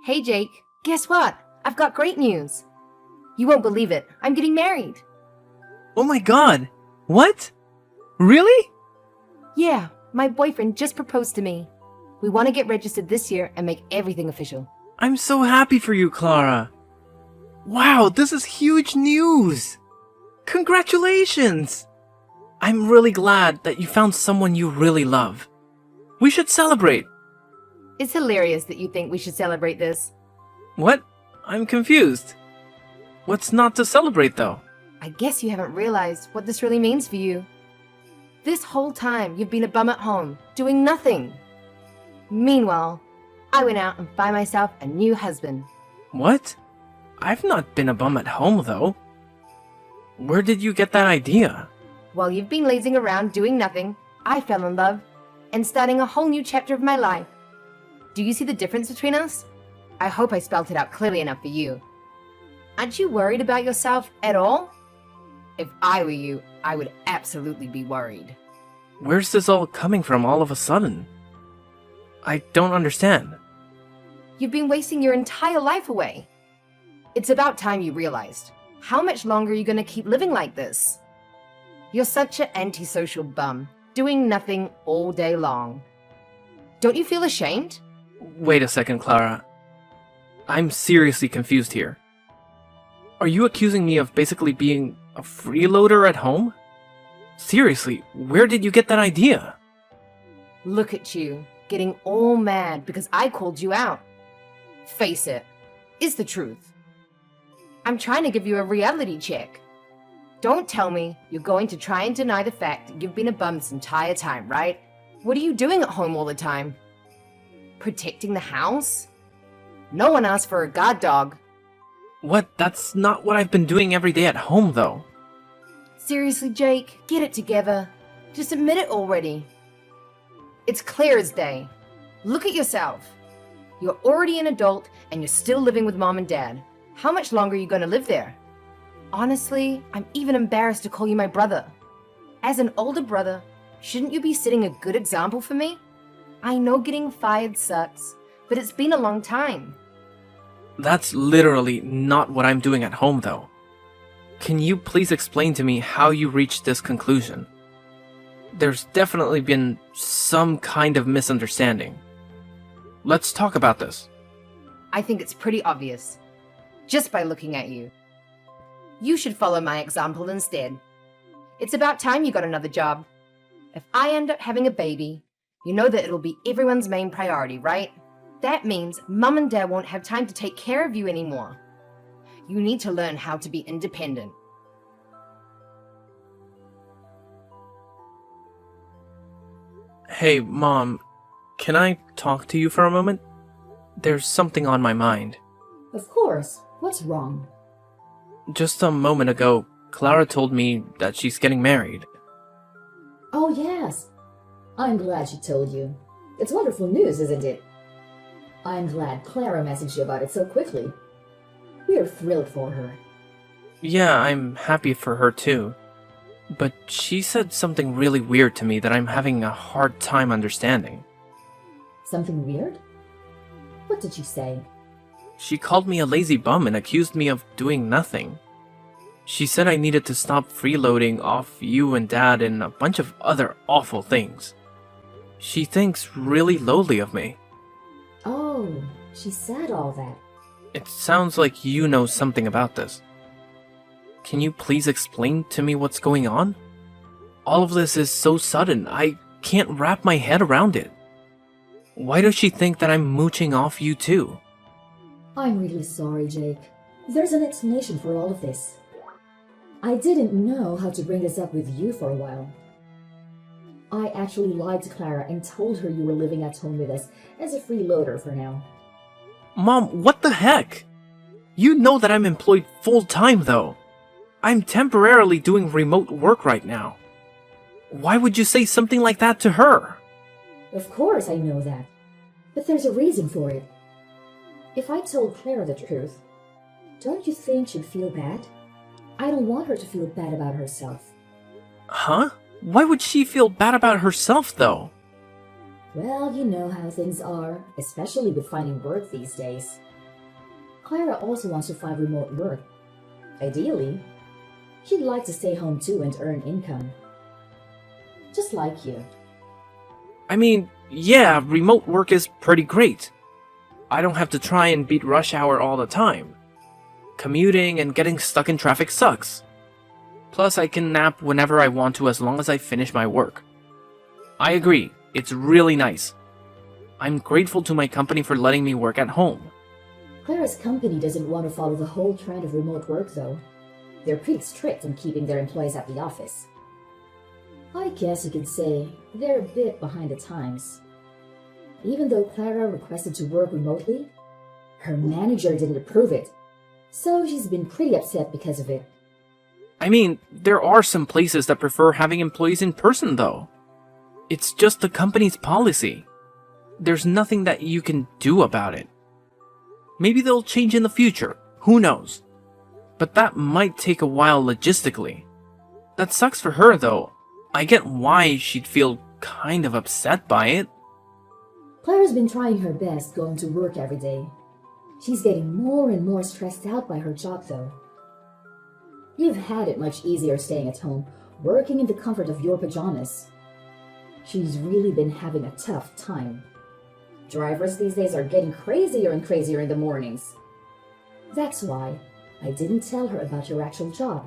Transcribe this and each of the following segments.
Hey Jake, guess what? I've got great news. You won't believe it, I'm getting married. Oh my god! What? Really? Yeah, my boyfriend just proposed to me. We want to get registered this year and make everything official. I'm so happy for you, Clara. Wow, this is huge news! Congratulations! I'm really glad that you found someone you really love. We should celebrate. It's hilarious that you think we should celebrate this. What? I'm confused. What's not to celebrate, though? I guess you haven't realized what this really means for you. This whole time you've been a bum at home, doing nothing. Meanwhile, I went out and found myself a new husband. What? I've not been a bum at home, though. Where did you get that idea? While you've been lazing around doing nothing, I fell in love and starting a whole new chapter of my life. Do you see the difference between us? I hope I spelled it out clearly enough for you. Aren't you worried about yourself at all? If I were you, I would absolutely be worried. Where's this all coming from all of a sudden? I don't understand. You've been wasting your entire life away. It's about time you realized. How much longer are you going to keep living like this? You're such an antisocial bum, doing nothing all day long. Don't you feel ashamed? Wait a second, Clara. I'm seriously confused here. Are you accusing me of basically being a freeloader at home? Seriously, where did you get that idea? Look at you, getting all mad because I called you out. Face it, it's the truth. I'm trying to give you a reality check. Don't tell me you're going to try and deny the fact that you've been a bum this entire time, right? What are you doing at home all the time? Protecting the house? No one asked for a guard dog. What? That's not what I've been doing every day at home, though. Seriously, Jake, get it together. Just admit it already. It's clear as day. Look at yourself. You're already an adult and you're still living with mom and dad. How much longer are you going to live there? Honestly, I'm even embarrassed to call you my brother. As an older brother, shouldn't you be setting a good example for me? I know getting fired sucks, but it's been a long time. That's literally not what I'm doing at home, though. Can you please explain to me how you reached this conclusion? There's definitely been some kind of misunderstanding. Let's talk about this. I think it's pretty obvious, just by looking at you. You should follow my example instead. It's about time you got another job. If I end up having a baby, you know that it'll be everyone's main priority, right? That means mum and dad won't have time to take care of you anymore. You need to learn how to be independent. Hey, Mom, can I talk to you for a moment? There's something on my mind. Of course. What's wrong? Just a moment ago, Clara told me that she's getting married. Oh, yes. I'm glad she told you. It's wonderful news, isn't it? I'm glad Clara messaged you about it so quickly. We are thrilled for her. Yeah, I'm happy for her too. But she said something really weird to me that I'm having a hard time understanding. Something weird? What did she say? She called me a lazy bum and accused me of doing nothing. She said I needed to stop freeloading off you and Dad and a bunch of other awful things. She thinks really lowly of me. Oh, she said all that. It sounds like you know something about this. Can you please explain to me what's going on? All of this is so sudden, I can't wrap my head around it. Why does she think that I'm mooching off you too? I'm really sorry, Jake. There's an explanation for all of this. I didn't know how to bring this up with you for a while. I actually lied to Clara and told her you were living at home with us as a freeloader for now. Mom, what the heck? You know that I'm employed full-time though. I'm temporarily doing remote work right now. Why would you say something like that to her? Of course I know that. But there's a reason for it. If I told Clara the truth, don't you think she'd feel bad? I don't want her to feel bad about herself. Huh? Why would she feel bad about herself, though? Well, you know how things are, especially with finding work these days. Clara also wants to find remote work. Ideally, she'd like to stay home too and earn income. Just like you. I mean, yeah, remote work is pretty great. I don't have to try and beat rush hour all the time. Commuting and getting stuck in traffic sucks. Plus, I can nap whenever I want to as long as I finish my work. I agree, it's really nice. I'm grateful to my company for letting me work at home. Clara's company doesn't want to follow the whole trend of remote work, though. They're pretty strict on keeping their employees at the office. I guess you could say they're a bit behind the times. Even though Clara requested to work remotely, her manager didn't approve it, so she's been pretty upset because of it. I mean, there are some places that prefer having employees in person, though. It's just the company's policy. There's nothing that you can do about it. Maybe they'll change in the future, who knows? But that might take a while logistically. That sucks for her, though. I get why she'd feel kind of upset by it. Clara's been trying her best going to work every day. She's getting more and more stressed out by her job, though. You've had it much easier staying at home, working in the comfort of your pajamas. She's really been having a tough time. Drivers these days are getting crazier and crazier in the mornings. That's why I didn't tell her about your actual job.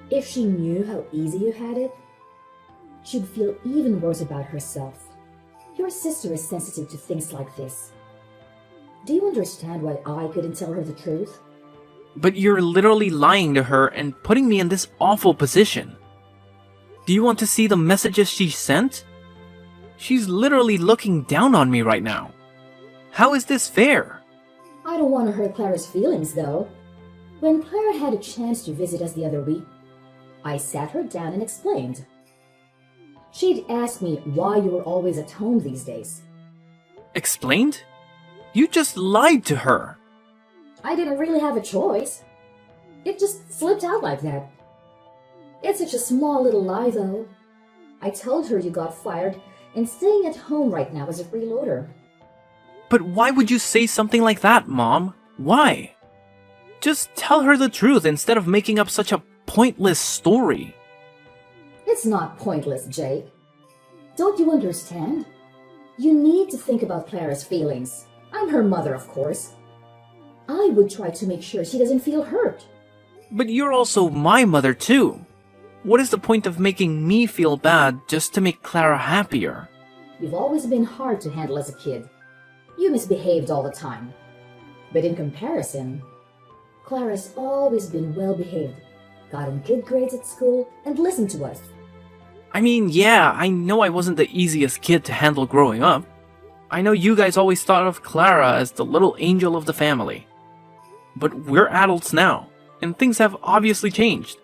If she knew how easy you had it, she'd feel even worse about herself. Your sister is sensitive to things like this. Do you understand why I couldn't tell her the truth? But you're literally lying to her and putting me in this awful position. Do you want to see the messages she sent? She's literally looking down on me right now. How is this fair? I don't want to hurt Clara's feelings, though. When Clara had a chance to visit us the other week, I sat her down and explained. She'd asked me why you were always at home these days. Explained? You just lied to her. I didn't really have a choice. It just slipped out like that. It's such a small little lie, though. I told her you got fired and staying at home right now as a freeloader. But why would you say something like that, Mom? Why? Just tell her the truth instead of making up such a pointless story. It's not pointless, Jake. Don't you understand? You need to think about Clara's feelings. I'm her mother, of course. I would try to make sure she doesn't feel hurt. But you're also my mother, too. What is the point of making me feel bad just to make Clara happier? You've always been hard to handle as a kid. You misbehaved all the time. But in comparison, Clara's always been well-behaved, gotten good grades at school, and listened to us. I mean, yeah, I know I wasn't the easiest kid to handle growing up. I know you guys always thought of Clara as the little angel of the family. But we're adults now, and things have obviously changed.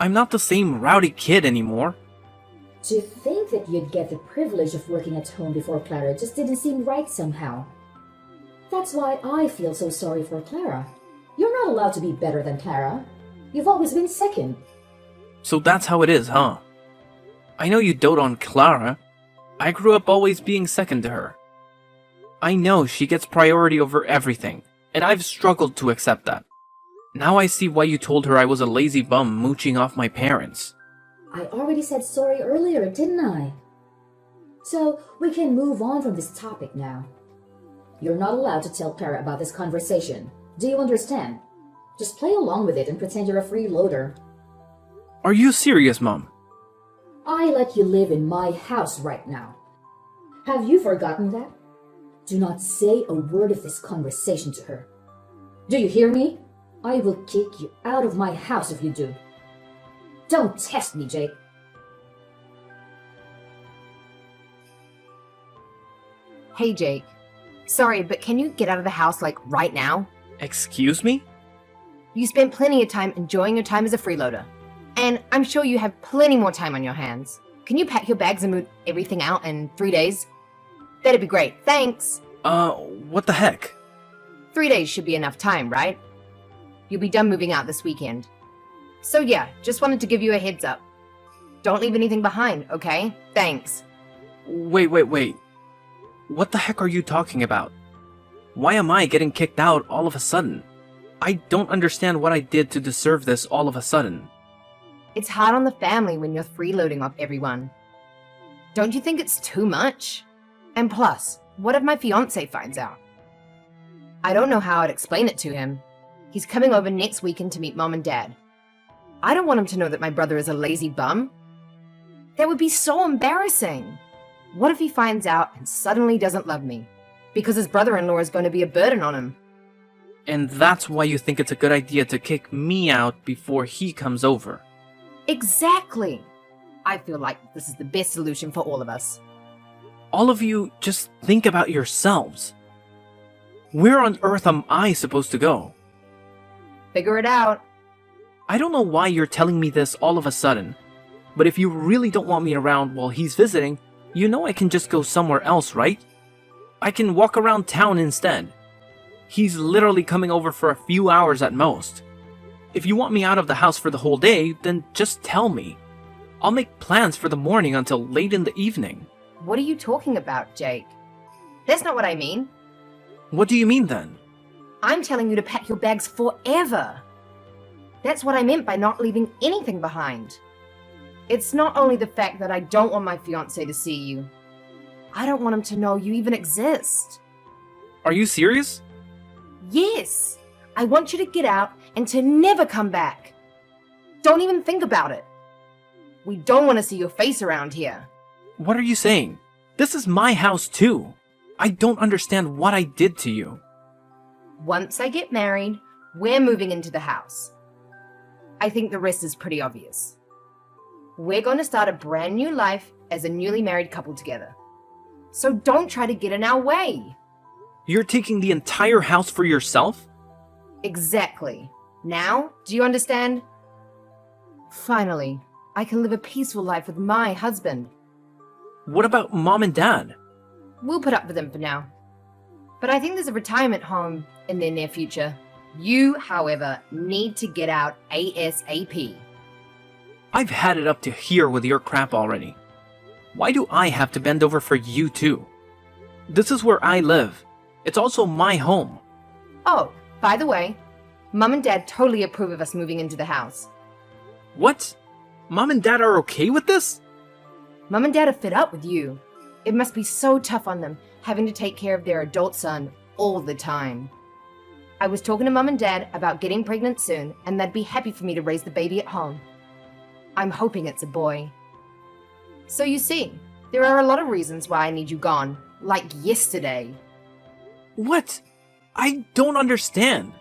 I'm not the same rowdy kid anymore. To think that you'd get the privilege of working at home before Clara just didn't seem right somehow. That's why I feel so sorry for Clara. You're not allowed to be better than Clara. You've always been second. So that's how it is, huh? I know you dote on Clara. I grew up always being second to her. I know she gets priority over everything, and I've struggled to accept that. Now I see why you told her I was a lazy bum mooching off my parents. I already said sorry earlier, didn't I? So we can move on from this topic now. You're not allowed to tell Clara about this conversation. Do you understand? Just play along with it and pretend you're a freeloader. Are you serious, Mom? I let you live in my house right now. Have you forgotten that? Do not say a word of this conversation to her. Do you hear me? I will kick you out of my house if you do. Don't test me, Jake. Hey, Jake. Sorry, but can you get out of the house, like, right now? Excuse me? You spent plenty of time enjoying your time as a freeloader. And I'm sure you have plenty more time on your hands. Can you pack your bags and move everything out in 3 days? That'd be great. Thanks. What the heck? 3 days should be enough time, right? You'll be done moving out this weekend. So yeah, just wanted to give you a heads up. Don't leave anything behind, okay? Thanks. Wait. What the heck are you talking about? Why am I getting kicked out all of a sudden? I don't understand what I did to deserve this all of a sudden. It's hard on the family when you're freeloading off everyone. Don't you think it's too much? And plus, what if my fiancé finds out? I don't know how I'd explain it to him. He's coming over next weekend to meet Mom and Dad. I don't want him to know that my brother is a lazy bum. That would be so embarrassing. What if he finds out and suddenly doesn't love me? Because his brother-in-law is going to be a burden on him. And that's why you think it's a good idea to kick me out before he comes over. Exactly. I feel like this is the best solution for all of us. All of you just think about yourselves. Where on earth am I supposed to go? Figure it out. I don't know why you're telling me this all of a sudden, but if you really don't want me around while he's visiting, you know I can just go somewhere else, right? I can walk around town instead. He's literally coming over for a few hours at most. If you want me out of the house for the whole day, then just tell me. I'll make plans for the morning until late in the evening. What are you talking about, Jake? That's not what I mean. What do you mean then? I'm telling you to pack your bags forever. That's what I meant by not leaving anything behind. It's not only the fact that I don't want my fiancé to see you. I don't want him to know you even exist. Are you serious? Yes. I want you to get out and to never come back. Don't even think about it. We don't want to see your face around here. What are you saying? This is my house too. I don't understand what I did to you. Once I get married, we're moving into the house. I think the rest is pretty obvious. We're going to start a brand new life as a newly married couple together. So don't try to get in our way. You're taking the entire house for yourself? Exactly. Now, do you understand? Finally, I can live a peaceful life with my husband. What about Mom and Dad? We'll put up with them for now. But I think there's a retirement home in their near future. You, however, need to get out ASAP. I've had it up to here with your crap already. Why do I have to bend over for you too? This is where I live. It's also my home. Oh, by the way, Mum and Dad totally approve of us moving into the house. What? Mom and Dad are okay with this? Mum and Dad are fed up with you. It must be so tough on them, having to take care of their adult son all the time. I was talking to Mum and Dad about getting pregnant soon, and they'd be happy for me to raise the baby at home. I'm hoping it's a boy. So you see, there are a lot of reasons why I need you gone, like yesterday. What? I don't understand.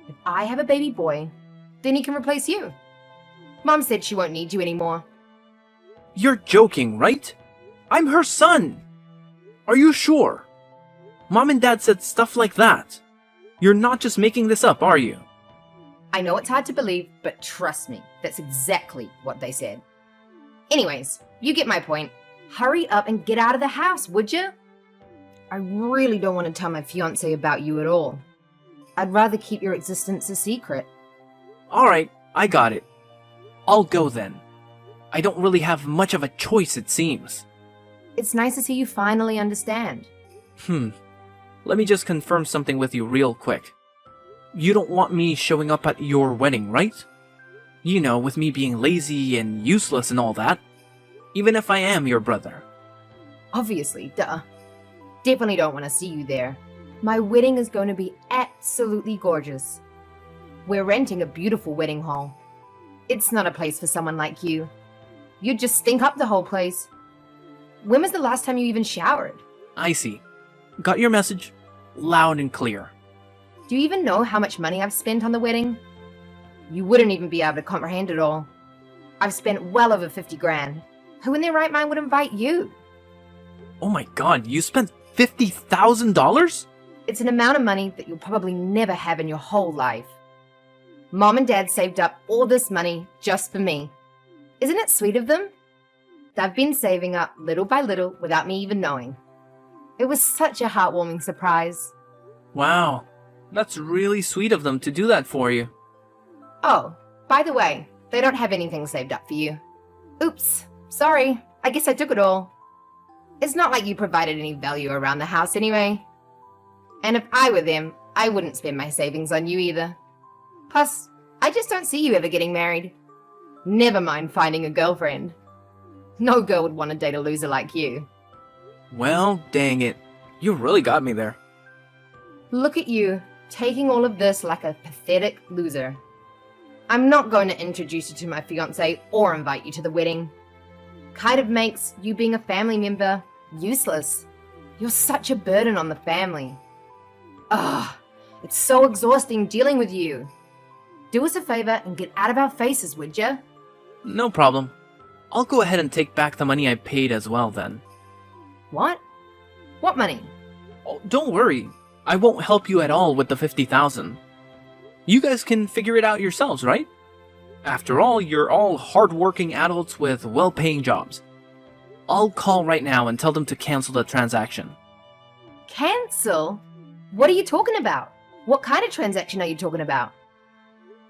If I have a baby boy, then he can replace you. Mom said she won't need you anymore. You're joking, right? I'm her son. Are you sure? Mom and Dad said stuff like that. You're not just making this up, are you? I know it's hard to believe, but trust me, that's exactly what they said. Anyways, you get my point. Hurry up and get out of the house, would you? I really don't want to tell my fiancé about you at all. I'd rather keep your existence a secret. Alright, I got it. I'll go then. I don't really have much of a choice, it seems. It's nice to see you finally understand. Let me just confirm something with you real quick. You don't want me showing up at your wedding, right? You know, with me being lazy and useless and all that. Even if I am your brother. Obviously, duh. Definitely don't want to see you there. My wedding is going to be absolutely gorgeous. We're renting a beautiful wedding hall. It's not a place for someone like you. You'd just stink up the whole place. When was the last time you even showered? I see. Got your message. Loud and clear. Do you even know how much money I've spent on the wedding? You wouldn't even be able to comprehend it all. I've spent well over 50 grand. Who in their right mind would invite you? Oh my god, you spent $50,000? It's an amount of money that you'll probably never have in your whole life. Mom and Dad saved up all this money just for me. Isn't it sweet of them? They've been saving up little by little without me even knowing. It was such a heartwarming surprise. Wow, that's really sweet of them to do that for you. Oh, by the way, they don't have anything saved up for you. Oops, sorry, I guess I took it all. It's not like you provided any value around the house anyway. And if I were them, I wouldn't spend my savings on you either. Plus, I just don't see you ever getting married. Never mind finding a girlfriend. No girl would want to date a loser like you. Well, dang it. You really got me there. Look at you, taking all of this like a pathetic loser. I'm not going to introduce you to my fiancé or invite you to the wedding. Kind of makes you being a family member useless. You're such a burden on the family. Ah, it's so exhausting dealing with you. Do us a favor and get out of our faces, would ya? No problem. I'll go ahead and take back the money I paid as well then. What? What money? Oh, don't worry. I won't help you at all with the 50,000. You guys can figure it out yourselves, right? After all, you're all hard-working adults with well-paying jobs. I'll call right now and tell them to cancel the transaction. Cancel? What are you talking about? What kind of transaction are you talking about?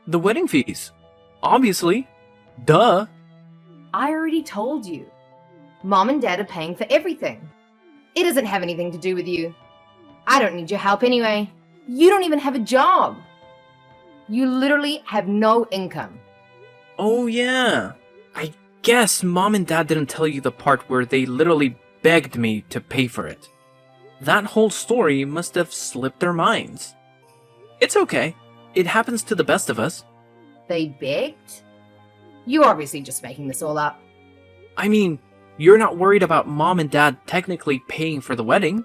The wedding fees. Obviously. Duh. I already told you. Mom and Dad are paying for everything. It doesn't have anything to do with you. I don't need your help anyway. You don't even have a job. You literally have no income. Oh yeah. I guess Mom and Dad didn't tell you the part where they literally begged me to pay for it. That whole story must have slipped their minds. It's okay. It happens to the best of us. They begged? You're obviously just making this all up. I mean, you're not worried about Mom and Dad technically paying for the wedding.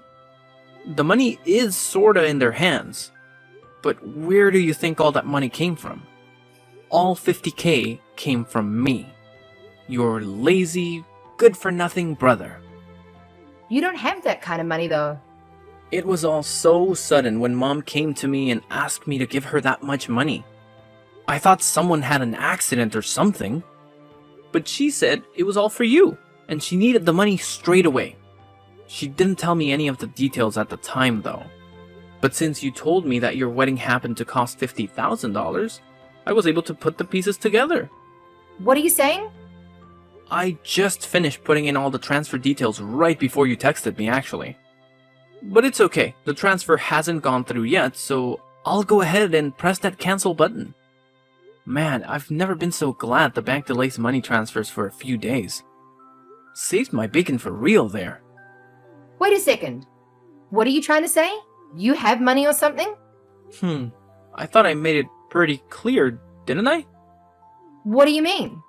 The money is sorta in their hands. But where do you think all that money came from? All 50K came from me. Your lazy, good-for-nothing brother. You don't have that kind of money though. It was all so sudden when Mom came to me and asked me to give her that much money. I thought someone had an accident or something. But she said it was all for you, and she needed the money straight away. She didn't tell me any of the details at the time though. But since you told me that your wedding happened to cost $50,000, I was able to put the pieces together. What are you saying? I just finished putting in all the transfer details right before you texted me, actually. But it's okay, the transfer hasn't gone through yet, so I'll go ahead and press that cancel button. Man, I've never been so glad the bank delays money transfers for a few days. Saved my bacon for real there. Wait a second. What are you trying to say? You have money or something? I thought I made it pretty clear, didn't I? What do you mean?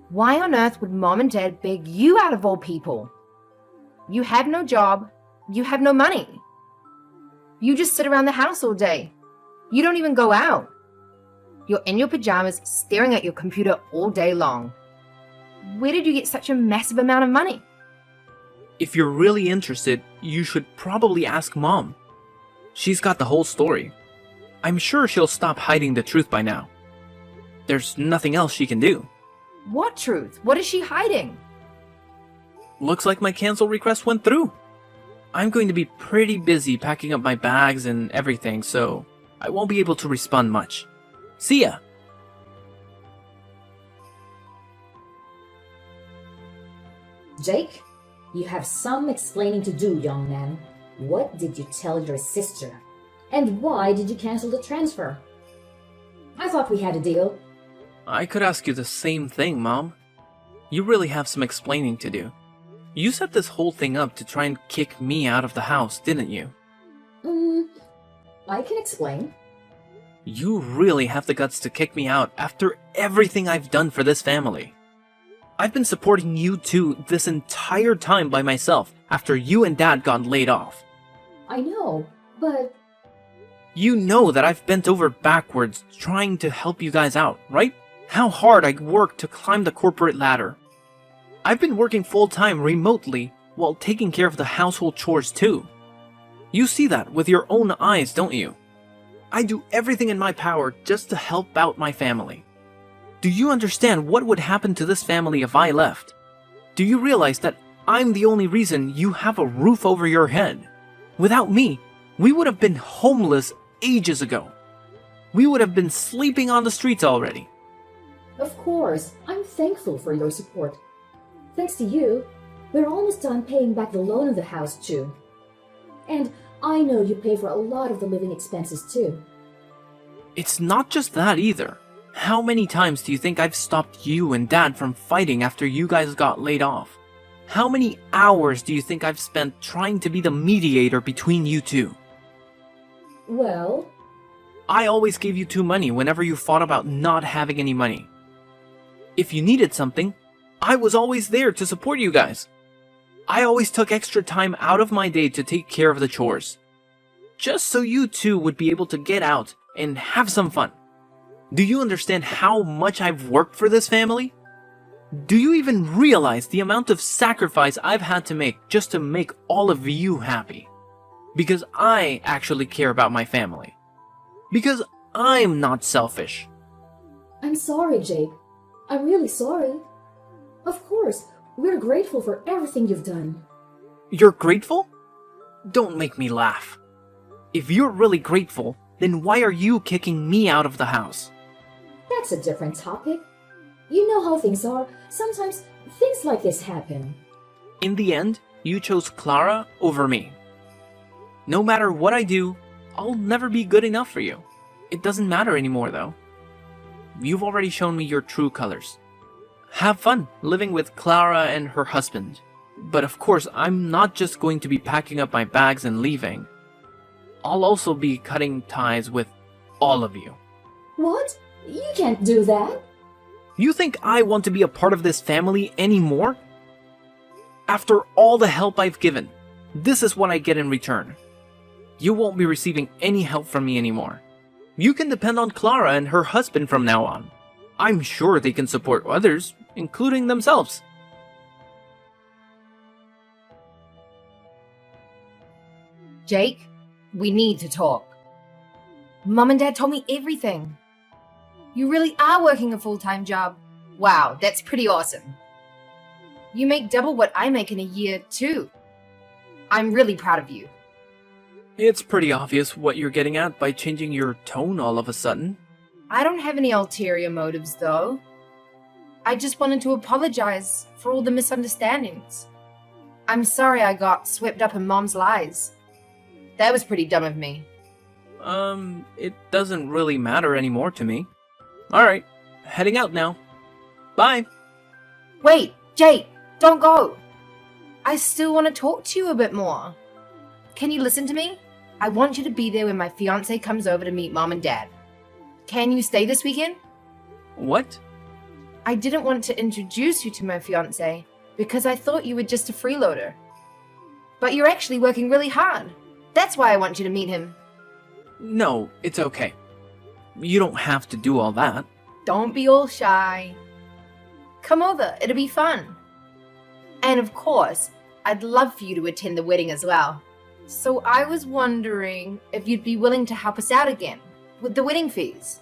Why on earth would Mom and Dad beg you out of all people? You have no job. You have no money. You just sit around the house all day. You don't even go out. You're in your pajamas staring at your computer all day long. Where did you get such a massive amount of money? If you're really interested, you should probably ask Mom. She's got the whole story. I'm sure she'll stop hiding the truth by now. There's nothing else she can do. What truth? What is she hiding? Looks like my cancel request went through. I'm going to be pretty busy packing up my bags and everything, so I won't be able to respond much. See ya! Jake, you have some explaining to do, young man. What did you tell your sister? And why did you cancel the transfer? I thought we had a deal. I could ask you the same thing, Mom. You really have some explaining to do. You set this whole thing up to try and kick me out of the house, didn't you? I can explain. You really have the guts to kick me out after everything I've done for this family. I've been supporting you two this entire time by myself after you and Dad got laid off. I know, but... You know that I've bent over backwards trying to help you guys out, right? How hard I worked to climb the corporate ladder. I've been working full-time remotely while taking care of the household chores too. You see that with your own eyes, don't you? I do everything in my power just to help out my family. Do you understand what would happen to this family if I left? Do you realize that I'm the only reason you have a roof over your head? Without me, we would have been homeless ages ago. We would have been sleeping on the streets already. Of course, I'm thankful for your support. Thanks to you, we're almost done paying back the loan of the house too. And I know you pay for a lot of the living expenses too. It's not just that either. How many times do you think I've stopped you and Dad from fighting after you guys got laid off? How many hours do you think I've spent trying to be the mediator between you two? Well, I always gave you two money whenever you fought about not having any money. If you needed something, I was always there to support you guys. I always took extra time out of my day to take care of the chores. Just so you two would be able to get out and have some fun. Do you understand how much I've worked for this family? Do you even realize the amount of sacrifice I've had to make just to make all of you happy? Because I actually care about my family. Because I'm not selfish. I'm sorry, Jake. I'm really sorry. Of course, we're grateful for everything you've done. You're grateful? Don't make me laugh. If you're really grateful, then why are you kicking me out of the house? That's a different topic. You know how things are. Sometimes things like this happen. In the end, you chose Clara over me. No matter what I do, I'll never be good enough for you. It doesn't matter anymore, though. You've already shown me your true colors. Have fun living with Clara and her husband. But of course, I'm not just going to be packing up my bags and leaving. I'll also be cutting ties with all of you. What? You can't do that. You think I want to be a part of this family anymore? After all the help I've given, this is what I get in return. You won't be receiving any help from me anymore. You can depend on Clara and her husband from now on. I'm sure they can support others, including themselves. Jake, we need to talk. Mom and Dad told me everything. You really are working a full-time job. Wow, that's pretty awesome. You make double what I make in a year, too. I'm really proud of you. It's pretty obvious what you're getting at by changing your tone all of a sudden. I don't have any ulterior motives, though. I just wanted to apologize for all the misunderstandings. I'm sorry I got swept up in Mom's lies. That was pretty dumb of me. It doesn't really matter anymore to me. Alright, heading out now. Bye! Wait, Jake, don't go. I still want to talk to you a bit more. Can you listen to me? I want you to be there when my fiancé comes over to meet Mom and Dad. Can you stay this weekend? What? I didn't want to introduce you to my fiancé because I thought you were just a freeloader. But you're actually working really hard. That's why I want you to meet him. No, it's okay. You don't have to do all that. Don't be all shy. Come over, it'll be fun. And of course, I'd love for you to attend the wedding as well. So I was wondering if you'd be willing to help us out again with the wedding fees.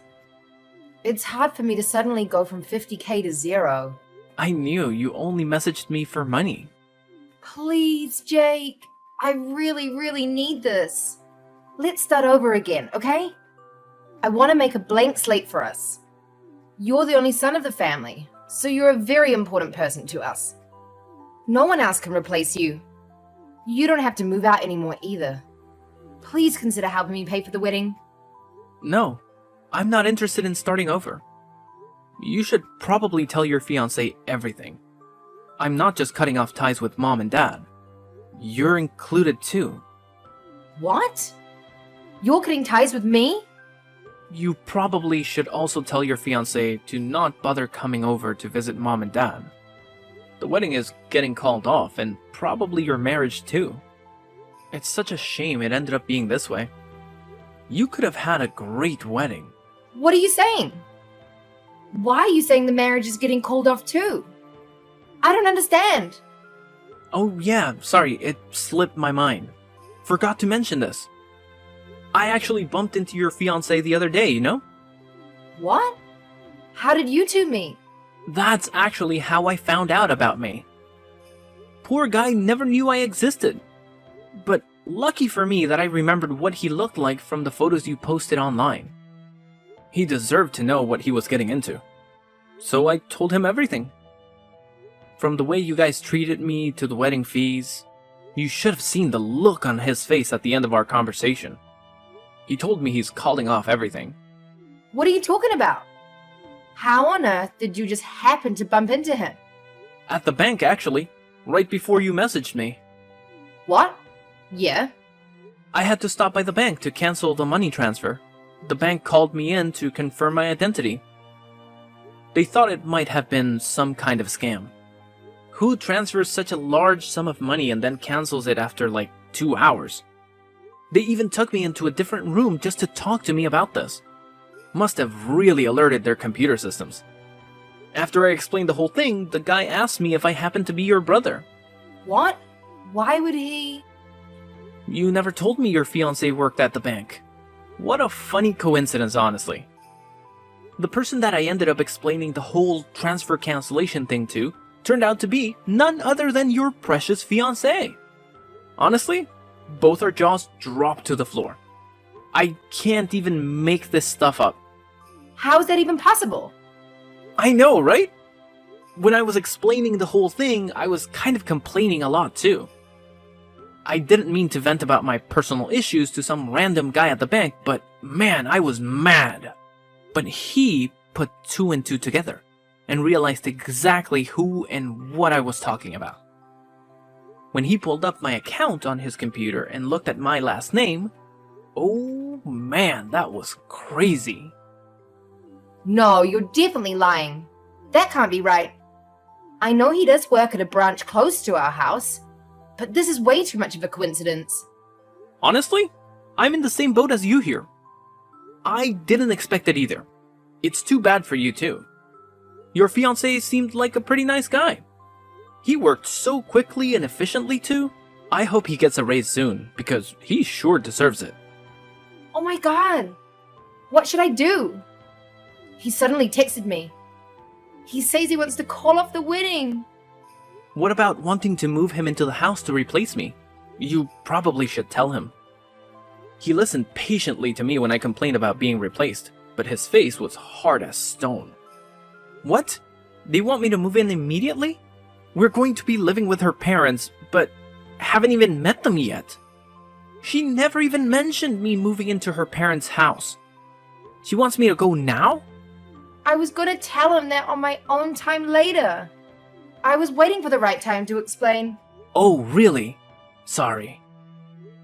It's hard for me to suddenly go from 50K to zero. I knew you only messaged me for money. Please, Jake. I really need this. Let's start over again, okay? I want to make a blank slate for us. You're the only son of the family, so you're a very important person to us. No one else can replace you. You don't have to move out anymore either. Please consider helping me pay for the wedding. No, I'm not interested in starting over. You should probably tell your fiancé everything. I'm not just cutting off ties with Mom and Dad. You're included too. What? You're cutting ties with me? You probably should also tell your fiancé to not bother coming over to visit Mom and Dad. The wedding is getting called off, and probably your marriage too. It's such a shame it ended up being this way. You could have had a great wedding. What are you saying? Why are you saying the marriage is getting called off too? I don't understand. Oh yeah, sorry, it slipped my mind. Forgot to mention this. I actually bumped into your fiancé the other day, you know? What? How did you two meet? That's actually how I found out about me. Poor guy never knew I existed. But lucky for me that I remembered what he looked like from the photos you posted online. He deserved to know what he was getting into. So I told him everything. From the way you guys treated me to the wedding fees. You should have seen the look on his face at the end of our conversation. He told me he's calling off everything. What are you talking about? How on earth did you just happen to bump into him? At the bank, actually. Right before you messaged me. What? Yeah? I had to stop by the bank to cancel the money transfer. The bank called me in to confirm my identity. They thought it might have been some kind of scam. Who transfers such a large sum of money and then cancels it after like 2 hours? They even took me into a different room just to talk to me about this. Must have really alerted their computer systems. After I explained the whole thing, the guy asked me if I happened to be your brother. What? Why would he? You never told me your fiancé worked at the bank. What a funny coincidence, honestly. The person that I ended up explaining the whole transfer cancellation thing to turned out to be none other than your precious fiancé. Honestly, both our jaws dropped to the floor. I can't even make this stuff up. How is that even possible? I know, right? When I was explaining the whole thing, I was kind of complaining a lot too. I didn't mean to vent about my personal issues to some random guy at the bank, but man, I was mad. But he put 2 and 2 together and realized exactly who and what I was talking about. When he pulled up my account on his computer and looked at my last name, oh man, that was crazy. No, you're definitely lying. That can't be right. I know he does work at a branch close to our house, but this is way too much of a coincidence. Honestly, I'm in the same boat as you here. I didn't expect it either. It's too bad for you too. Your fiancé seemed like a pretty nice guy. He worked so quickly and efficiently too. I hope he gets a raise soon, because he sure deserves it. Oh my god! What should I do? He suddenly texted me. He says he wants to call off the wedding. What about wanting to move him into the house to replace me? You probably should tell him. He listened patiently to me when I complained about being replaced, but his face was hard as stone. What? They want me to move in immediately? We're going to be living with her parents, but haven't even met them yet. She never even mentioned me moving into her parents' house. She wants me to go now? I was gonna tell him that on my own time later. I was waiting for the right time to explain. Oh, really? Sorry.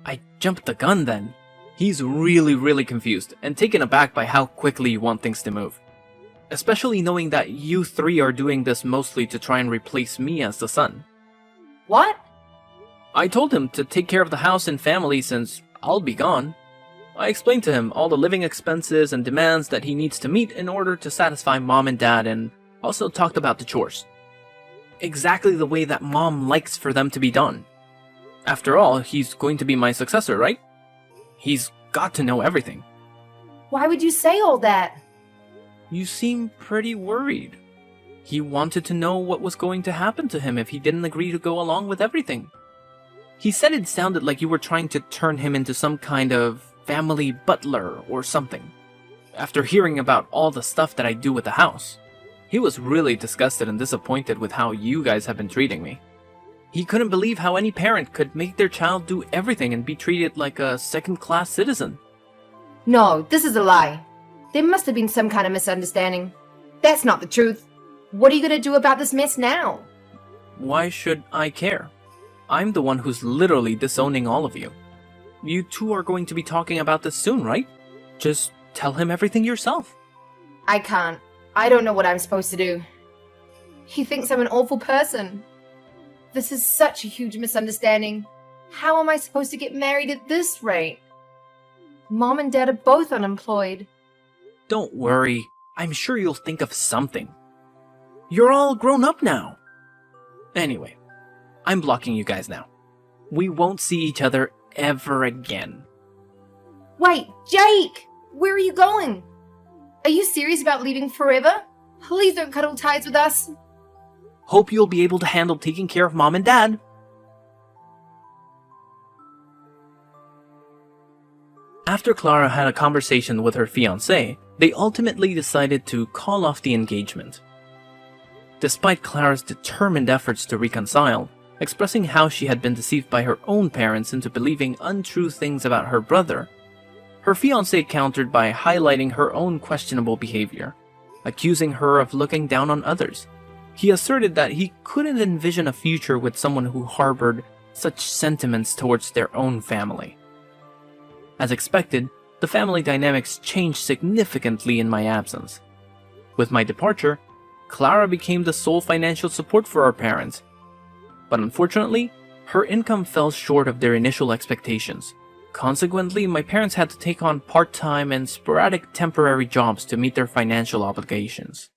I jumped the gun then. He's really confused and taken aback by how quickly you want things to move. Especially knowing that you 3 are doing this mostly to try and replace me as the son. What? I told him to take care of the house and family since I'll be gone. I explained to him all the living expenses and demands that he needs to meet in order to satisfy mom and dad, and also talked about the chores. Exactly the way that mom likes for them to be done. After all, he's going to be my successor, right? He's got to know everything. Why would you say all that? You seem pretty worried. He wanted to know what was going to happen to him if he didn't agree to go along with everything. He said it sounded like you were trying to turn him into some kind of family butler or something. After hearing about all the stuff that I do with the house, he was really disgusted and disappointed with how you guys have been treating me. He couldn't believe how any parent could make their child do everything and be treated like a second-class citizen. No, this is a lie. There must have been some kind of misunderstanding. That's not the truth. What are you gonna do about this mess now? Why should I care? I'm the one who's literally disowning all of you. You two are going to be talking about this soon, right? Just tell him everything yourself. I can't. I don't know what I'm supposed to do. He thinks I'm an awful person. This is such a huge misunderstanding. How am I supposed to get married at this rate? Mom and Dad are both unemployed. Don't worry. I'm sure you'll think of something. You're all grown up now. Anyway, I'm blocking you guys now. We won't see each other ever again. Wait, Jake! Where are you going? Are you serious about leaving forever? Please don't cut all ties with us. Hope you'll be able to handle taking care of mom and dad. After Clara had a conversation with her fiancé, they ultimately decided to call off the engagement. Despite Clara's determined efforts to reconcile, expressing how she had been deceived by her own parents into believing untrue things about her brother. Her fiancé countered by highlighting her own questionable behavior, accusing her of looking down on others. He asserted that he couldn't envision a future with someone who harbored such sentiments towards their own family. As expected, the family dynamics changed significantly in my absence. With my departure, Clara became the sole financial support for our parents. But unfortunately, her income fell short of their initial expectations. Consequently, my parents had to take on part-time and sporadic temporary jobs to meet their financial obligations.